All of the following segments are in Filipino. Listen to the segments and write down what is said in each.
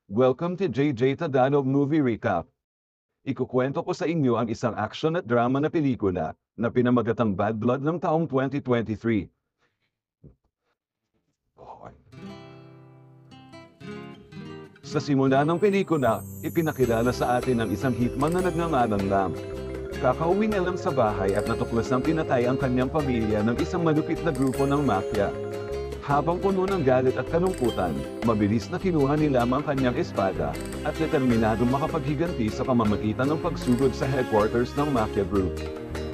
Welcome to JJ Tagalog Movie Recap. Ikukwento ko sa inyo ang isang action at drama na pelikula na pinamagatang Bad Blood ng taong 2023. Sa simula ng pelikula, ipinakilala sa atin ang isang hitman na nagngangalang Lam. Kakauwi niya lang sa bahay at natuklas ng pinatay ang kanyang pamilya ng isang malupit na grupo ng mafia. Habang puno ng galit at kalungkutan, mabilis na kinuha ni Lam ang kanyang espada at determinadong makapaghiganti sa pamamagitan ng pagsugod sa headquarters ng mafia group.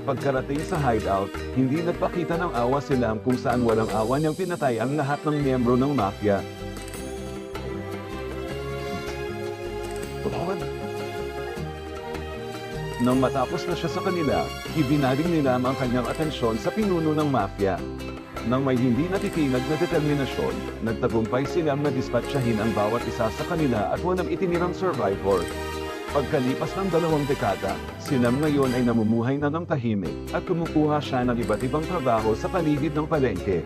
Pagkarating sa hideout, hindi nagpakita ng awa si Lam kung saan walang awa niyang pinatay ang lahat ng miyembro ng mafia. Nang matapos na siya sa kanila, ibinaling ni Lam ang kanyang atensyon sa pinuno ng mafia. Nang may hindi natitinag na determinasyon, nagtagumpay silang na dispatchahin ang bawat isa sa kanila at walang itinirang survivor. Pagkalipas ng 2 dekada, si Lam ngayon ay namumuhay na ng tahimik at kumukuha siya ng iba't ibang trabaho sa paligid ng palengke.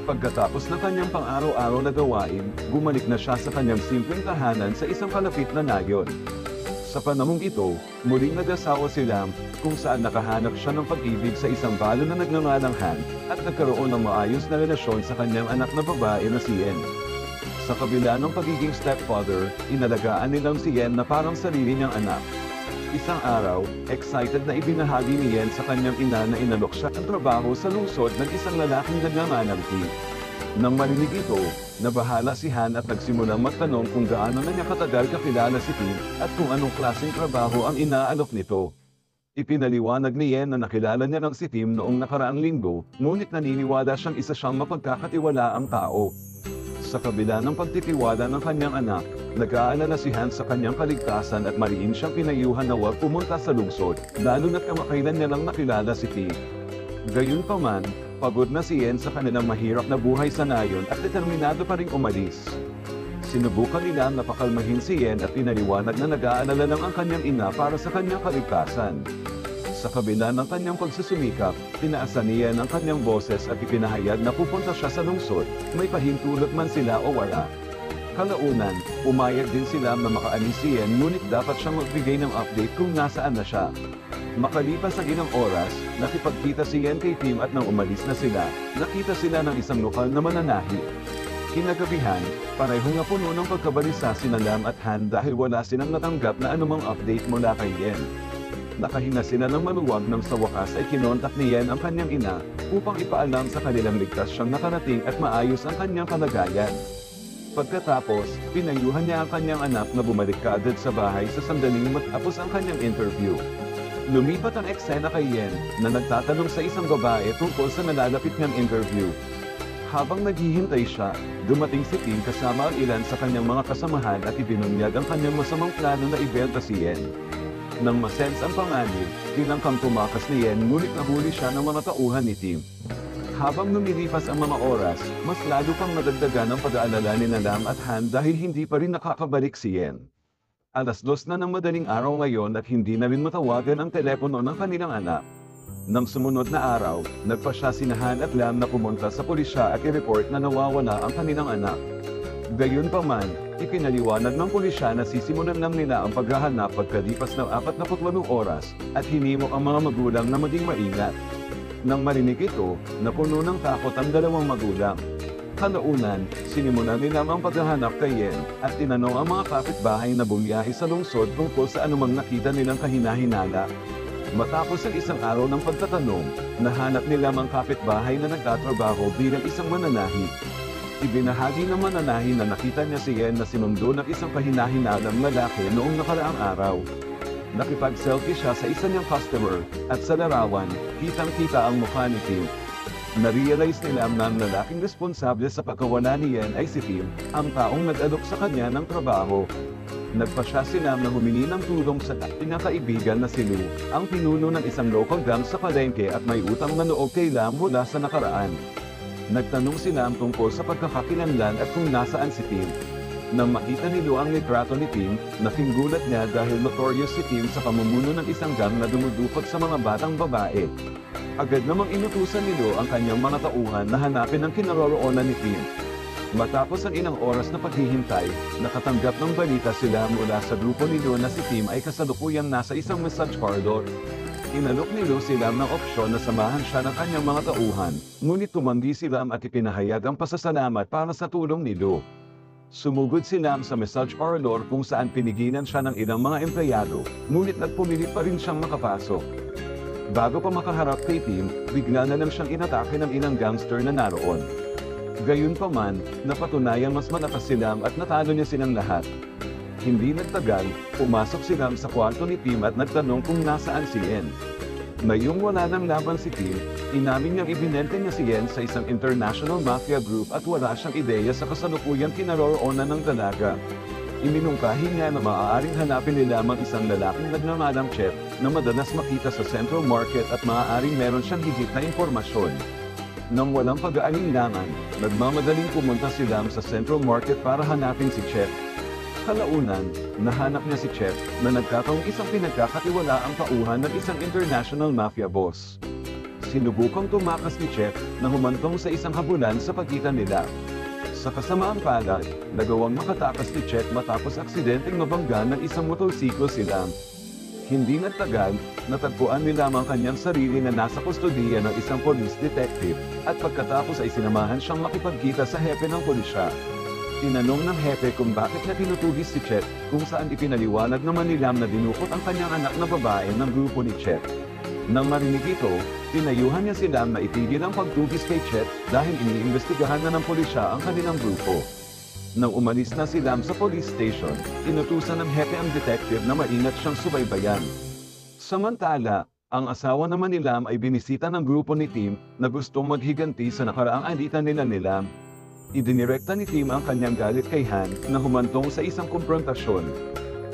Pagkatapos ng kanyang pang-araw-araw na gawain, bumalik na siya sa kanyang simpleng tahanan sa isang kalapit na nayon. Sa panahong ito, muling nag-asawa si Lam kung saan nakahanap siya ng pag-ibig sa isang balo na nagngangalang Han at nagkaroon ng maayos na relasyon sa kanyang anak na babae na si Yen. Sa kabila ng pagiging stepfather, inalagaan nilang si Yen na parang sarili niyang anak. Isang araw, excited na ibinahagi ni Yen sa kanyang ina na inalok siya ng trabaho sa lungsod ng isang lalaking nagngangalang T. Nang marinig ito, nabahala si Han at nagsimulang magtanong kung gaano na niya katagal kakilala si Tim at kung anong klaseng trabaho ang inaalok nito. Ipinaliwanag ni Yen na nakilala niya lang si Tim noong nakaraang linggo, ngunit naniniwala siyang isa siyang mapagkakatiwalaang tao. Sa kabila ng pagtitiwala ng kanyang anak, nag-aalala si Han sa kanyang kaligtasan at mariin siyang pinayuhan na huwag pumunta sa lungsod, lalo na't kamakailan niya lang nakilala si Tim. Gayunpaman, pagod na si Yen sa kanilang mahirap na buhay sa nayon at determinado pa ring umalis. Sinubukan nila na pakalmahin si Yen at pinaliwanag na nag-aalala lang ang kanyang ina para sa kanyang kaligtasan. Sa kabila ng kanyang pagsusumikap, pinaasan ni Yen ang kanyang boses at ipinahayag na pupunta siya sa lungsod, may pahintulot man sila o wala. Kalaunan, umayag din sila na makaalis si Yen ngunit dapat siyang magbigay ng update kung nasaan na siya. Makalipas ang ilang oras, nakipagkita si Yen kay Tim at nang umalis na sila, nakita sila ng isang lokal na mananahi. Kinagabihan, parehong napuno ng pagkabalisa sina Lam at Han dahil wala silang natanggap na anumang update mula kay Yen. Nakahinga sila ng maluwag nang sa wakas ay kinontak ni Yen ang kanyang ina upang ipaalam sa kanilang ligtas siyang nakarating at maayos ang kanyang kalagayan. Pagkatapos, pinayuhan niya ang kanyang anak na bumalik kaagad sa bahay sa sandaling matapos ang kanyang interview. Lumipat ang eksena kay Yen na nagtatanong sa isang babae tungkol sa nalalapit niyang interview. Habang naghihintay siya, dumating si Tim kasama ang ilan sa kanyang mga kasamahan at ibinunyag ang kanyang masamang plano na ibenta si Yen. Nang masense ang panganib, tinangkang tumakas ni Yen ngunit nahuli siya ng mga tauhan ni Tim. Habang lumilipas ang mga oras, mas lalo pang nadagdagan ang pag-aalala ni Lam at Han dahil hindi pa rin nakakabalik si Yen. 2:00 na ng madaling araw ngayon at hindi na rin matawagan ang telepono ng kanilang anak. Nang sumunod na araw, nagpasya si Han at Lam na pumunta sa pulisya at i-report na nawawala ang kanilang anak. Gayunpaman, ipinaliwanag ng pulisya na sisimulan lang nila ang paghahanap pagkalipas ng 48 oras at hinimok ang mga magulang na maging maingat. Nang marinig ito, napuno ng takot ang dalawang magulang. Kalaunan, sinimulan nila ang paghahanap kay Yen at tinanong ang mga kapitbahay na bumiyahe sa lungsod tungkol sa anumang nakita nilang kahina-hinala. Matapos ang isang araw ng pagtatanong, nahanap nila ang kapitbahay na nagtatrabaho bilang isang mananahi. Ibinahagi ng mananahi na nakita niya si Yen na sinundo ng isang kahina-hinalang lalaki noong nakaraang araw. Nakipag-selfie siya sa isa niyang customer at sa larawan, kitang-kita ang mukha ni Tim. Na-realize nila na ang lalaking responsable sa pagkawala ni Yen ay si Tim, ang taong nag-alok sa kanya ng trabaho. Nagpasya si Lam na humingi ng tulong sa pinakaibigan na si Lou, ang pinuno ng isang local gang sa palengke at may utang na loob kay Lam mula sa nakaraan. Nagtanong si Lam tungkol sa pagkakakilanlan at kung nasaan si Tim. Nang makita ni Lou ang litrato ni Tim, naking-gulat niya dahil notorious si Tim sa pamumuno ng isang gang na dumudukot sa mga batang babae. Agad namang inutusan ni Lou ang kanyang mga tauhan na hanapin ang kinaroroonan ni Tim. Matapos ang ilang oras na paghihintay, nakatanggap ng balita sila mula sa grupo ni Lou na si Tim ay kasalukuyang nasa isang massage parlor. Inalok ni Lou si Lam ng opsyon na samahan siya ng kanyang mga tauhan, ngunit tumanggi si Lam at ipinahayag ang pasasalamat para sa tulong ni Lou. Sumugod si Lam sa massage parlor kung saan pinigilan siya ng ilang mga empleyado, ngunit nagpumilit pa rin siyang makapasok. Bago pa makaharap kay Tim, bigla na lang siyang inatake ng ilang gangster na naroon. Gayunpaman, napatunayang mas malakas si Lam at natalo niya silang lahat. Hindi nagtagal, pumasok si Lam sa kwarto ni Tim at nagtanong kung nasaan si Yen. Ngayong wala nang laban si Tim, inamin niyang ibinente niya si Yen sa isang international mafia group at wala siyang ideya sa kasalukuyang kinaroroonan ng dalaga. Iminungkahi niya na maaaring hanapin ni Lam ang isang lalaking nagngangalang Chet na madalas makita sa Central Market at maaaring meron siyang higit na impormasyon. Nang walang pag-aalinlangan, nagmamadaling pumunta si Lam sa Central Market para hanapin si Chet. Kalaunan, nahanap niya si Chet na nagkataong isang pinagkakatiwalaang tauhan ng isang international mafia boss. Sinubukang tumakas ni Chet na humantong sa isang habulan sa pagitan nila. Sa kasamaang palad, nagawang makatakas ni Chet matapos aksidenteng mabangga ng isang motorsiklo si Lam. Hindi nagtagal, natagpuan ni Lam ang kanyang sarili na nasa kustodiya ng isang police detective, at pagkatapos ay sinamahan siyang makipagkita sa hepe ng pulisya. Tinanong ng hepe kung bakit niya tinutugis si Chet, kung saan ipinaliwanag naman ni Lam na dinukot ang kanyang anak na babae ng grupo ni Chet. Nang marinig ito, tinayuhan niya si Lam na itigil ang pagtugis kay Chet dahil iniimbestigahan na ng pulisya ang kanilang grupo. Nang umalis na si Lam sa police station, inutusan ng hepe ang detective na maingat siyang subaybayan. Samantala, ang asawa naman ni Lam ay binisita ng grupo ni Tim na gustong maghiganti sa nakaraang alitan nila ni Lam. Idinirekta ni Tim ang kanyang galit kay Han na humantong sa isang komprontasyon.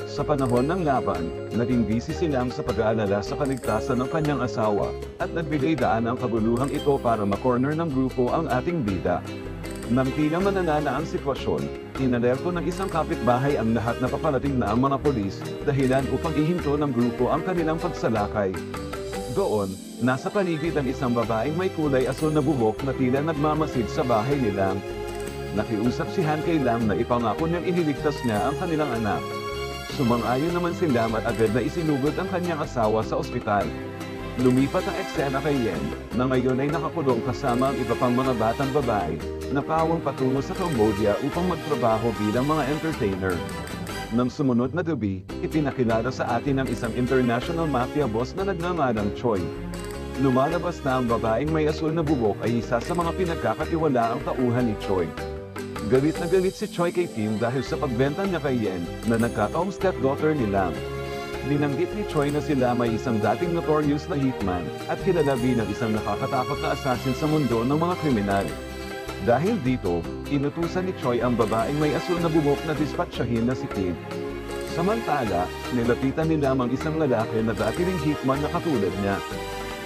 Sa panahon ng laban, naging busy si Lam sa pag-aalala sa kaligtasan ng kanyang asawa, at nagbigay daan ang kabuluhang ito para makorner ng grupo ang ating bida. Nang tila mananala ang sitwasyon, inalerto ng isang kapitbahay ang lahat na paparating na ang mga polis, dahilan upang ihinto ng grupo ang kanilang pagsalakay. Doon, nasa paligid ang isang babaeng may kulay asul na buhok na tila nagmamasid sa bahay ni Lam. Nakiusap si Han kay Lam na ipangako niyang iniligtas niya ang kanilang anak. Sumang-ayon naman si Lam at agad na isinugod ang kanyang asawa sa ospital. Lumipat ang eksena kay Yen, na ngayon ay nakakulong kasama ang iba pang mga batang babae, na pawang patungo sa Cambodia upang magtrabaho bilang mga entertainer. Nang sumunod na gabi, ipinakilala sa atin ang isang international mafia boss na nagngangalang Choi. Lumalabas na ang babaeng may asul na bubok ay isa sa mga pinagkakatiwalaang tauhan ni Choi. Galit na galit si Choi kay Tim dahil sa pagbenta niya kay Yen na nagkataong stepdaughter ni Lam. Binanggit ni Choi na si Lam ay isang dating notorious na hitman at kilala bilang isang nakakatakot na assassin sa mundo ng mga kriminal. Dahil dito, inutusan ni Choi ang babaeng may asul na bubok na dispatchahin na si Tim. Samantala, nilapitan ni Lam ang isang lalaki na dati ring hitman na katulad niya.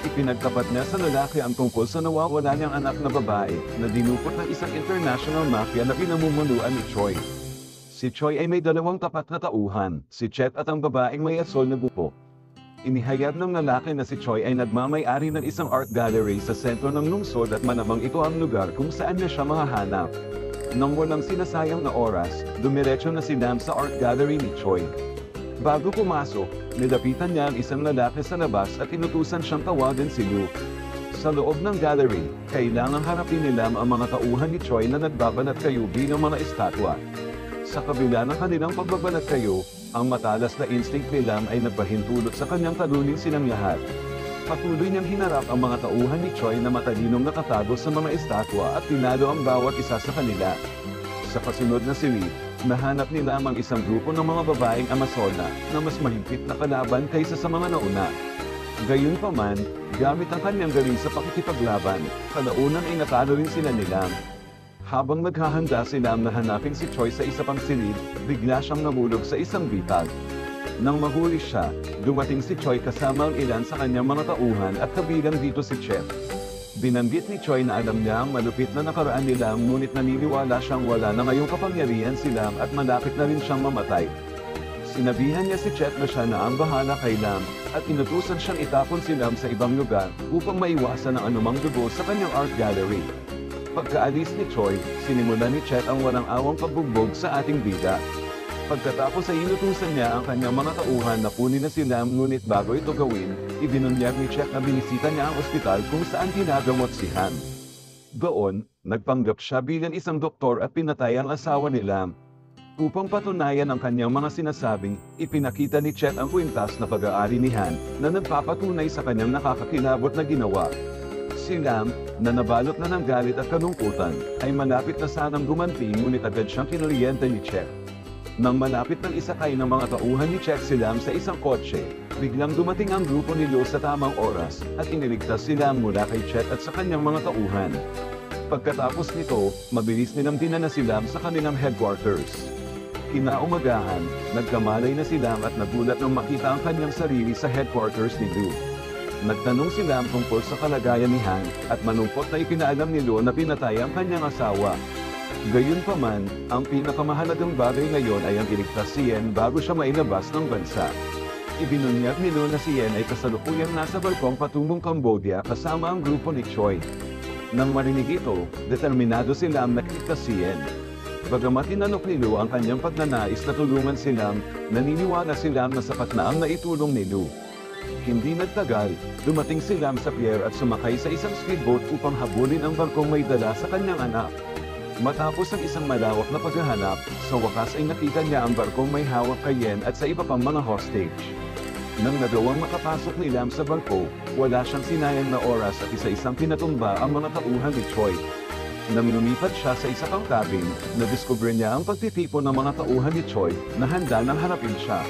Ipinagtapat niya sa lalaki ang tungkol sa nawawala niyang anak na babae na dinukot ng isang international mafia na pinamumunuan ni Choi. Si Choi ay may dalawang tapat na tauhan, si Chet at ang babaeng may asul na bubok. Inihayag ng lalaki na si Choi ay nagmamay-ari ng isang art gallery sa sentro ng lungsod at malamang ito ang lugar kung saan niya siya mahahanap. Nang walang sinasayang na oras, dumiretso na si Lam sa art gallery ni Choi. Bago pumasok, nilapitan niya ang isang lalaki sa labas at inutusan siyang tawagin si Lu. Sa loob ng gallery, kailangang harapin ni Lam ang mga tauhan ni Choi na nagbabanat kayo bilang mga estatwa. Sa kabila ng kanilang pagbabanat kayo, ang matalas na instinct ni Lam ay nagpahintulot sa kanyang talunin silang lahat. Patuloy niyang hinarap ang mga tauhan ni Choi na matalinong nakatago sa mga estatwa at tinalo ang bawat isa sa kanila. Sa kasunod na silid, nahanap ni Lam ang isang grupo ng mga babaeng Amazona na mas mahigpit na kalaban kaysa sa mga nauna. Gayunpaman, gamit ang kanyang galing sa pakikipaglaban, kalaunan ay natalo rin sila ni Lam. Habang naghahanda si Lam na hanapin si Choi sa isa pang silid, bigla siyang nahulog sa isang bitag. Nang mahuli siya, dumating si Choi kasama ang ilan sa kanyang mga tauhan at kabilang dito si Chet. Binanggit ni Choi na alam niya ang malupit na nakaraan ni Lam, ngunit naniniwala siyang wala na ngayong kapangyarihan si Lam at malapit na rin siyang mamatay. Sinabihan niya si Chet na siya na ang bahala kay Lam at inutusan siyang itapon si Lam sa ibang lugar upang maiwasan ang anumang dugo sa kanyang art gallery. Pagkaalis ni Choi, sinimulan ni Chet ang walang awang pagbugbog sa ating bida. Pagkatapos ay inutusan niya ang kanyang mga tauhan na kunin na si Lam, ngunit bago ito gawin, ibinunyag ni Chet na binisita niya ang ospital kung saan ginagamot si Han. Doon, nagpanggap siya bilang isang doktor at pinatay ang asawa ni Lam. Upang patunayan ang kanyang mga sinasabing, ipinakita ni Chet ang kwintas na pag-aari ni Han na nagpapatunay sa kanyang nakakakilabot na ginawa. Si Lam, na nabalot na ng galit at kalungkutan, ay malapit na sanang gumanti, ngunit agad siyang kinuryente ni Chet. Nang malapit ng isakay ng mga tauhan ni Chet si Lam sa isang kotse, biglang dumating ang grupo ni Lo sa tamang oras at iniligtas si Lam mula kay Chet at sa kanyang mga tauhan. Pagkatapos nito, mabilis nilang dinala si Lam sa kanilang headquarters. Kinaumagahan, nagkamalay na si Lam at nagulat nang makita ang kanyang sarili sa headquarters ni Lo. Nagtanong si Lam tungkol sa kalagayan ni Han at malungkot na ipinaalam ni Lo na pinatay ang kanyang asawa. Gayunpaman, ang pinakamahalagang bagay ngayon ay ang iligtas si Yen bago siya mailabas ng bansa. Ibinunyag ni Lo na si Yen ay kasalukuyang nasa balkong patungong Cambodia kasama ang grupo ni Choi. Nang marinig ito, determinado si Lam na iligtas si Yen. Bagamat inalok ni Lo ang kanyang pagnanais na tulungan si Lam, naniniwala si Lam na sapat na ang naitulong ni Lo. Hindi nagtagal, dumating si Lam sa pier at sumakay sa isang speedboat upang habulin ang barkong may dala sa kanyang anak. Matapos ang isang malawak na paghahanap, sa wakas ay nakita niya ang barkong may hawak kay Yen at sa iba pang mga hostage. Nang nagawang makapasok ni Lam sa barko, wala siyang sinayang na oras at isa-isang pinatumba ang mga tauhan ni Choi. Nang lumipat siya sa isa pang cabin, nadiskubre niya ang pagtitipon ng mga tauhan ni Choi na handa nang harapin siya.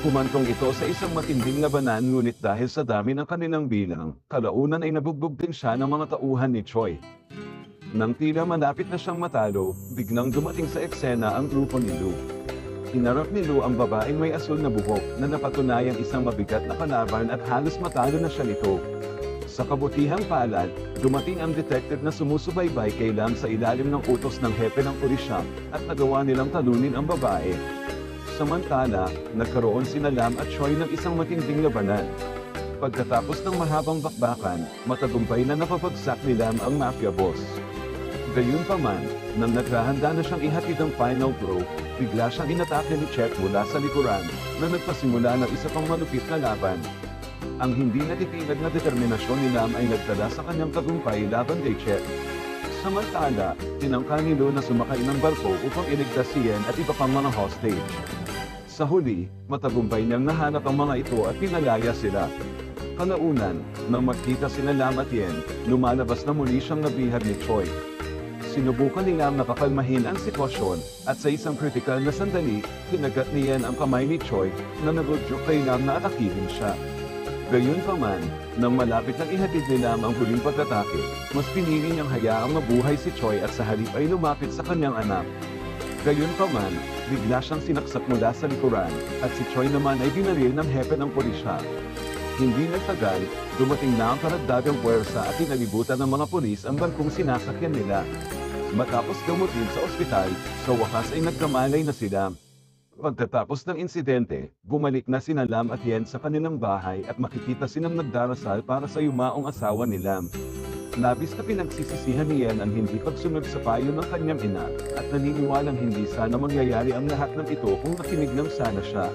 Humantong ito sa isang matinding labanan, ngunit dahil sa dami ng kanilang bilang, kalaunan ay nabugbog din siya ng mga tauhan ni Choi. Nang tila malapit na siyang matalo, biglang dumating sa eksena ang grupo ni Lo. Hinarap ni Lo ang babaeng may asul na buhok na napatunayang isang mabigat na kalaban at halos matalo na siya nito. Sa kabutihang palad, dumating ang detective na sumusubaybay kay Lam sa ilalim ng utos ng hepe ng pulisya at nagawa nilang talunin ang babae. Samantala, nagkaroon sina Lam at Choi ng isang matinding labanan. Pagkatapos ng mahabang bakbakan, matagumpay na napabagsak ni Lam ang mafia boss. Gayunpaman, nang naghahanda na siyang ihatid ang final blow, bigla siyang inatake ni Chet mula sa likuran, na nagpasimula ng isa pang malupit na laban. Ang hindi natitinag na determinasyon ni Lam ay nagdala sa kanyang tagumpay laban kay Chet. Samantala, tinangka ni Lo na sumakay ng barko upang iligtas si Yen at iba pang mga hostage. Sa huli, matagumpay niyang nahanap ang mga ito at pinalaya sila. Kalaunan, nang magkita sina Lam at Yen, lumalabas na muli siyang nabihag ni Choi. Sinubukan ni Lam na pakalmahin ang sitwasyon, at sa isang kritikal na sandali, kinagat ni Yen ang kamay ni Choi na nag-udyok kay Lam na atakihin siya. Gayunpaman, nang malapit nang ihatid ni Lam ang huling pag-atake, mas pinili niyang hayaang mabuhay si Choi at sa halip ay lumapit sa kanyang anak. Gayunpaman, bigla siyang sinaksak mula sa likuran, at si Choi naman ay binaril ng hepe ng pulisya. Hindi nagtagal, dumating na ang karagdagang puwersa at inalibutan ng mga pulis ang barkong sinasakyan nila. Matapos gamutin sa ospital, sa wakas ay nagkamalay na sila. Pagkatapos ng insidente, bumalik na sina Lam at Yen sa kanilang bahay at makikita silang nagdarasal para sa yumaong asawa ni Lam. Labis na pinagsisisihan ni Yen ang hindi pagsunod sa payo ng kanyang ina, at naniniwalang hindi sana mangyayari ang lahat ng ito kung nakinig lang sana siya.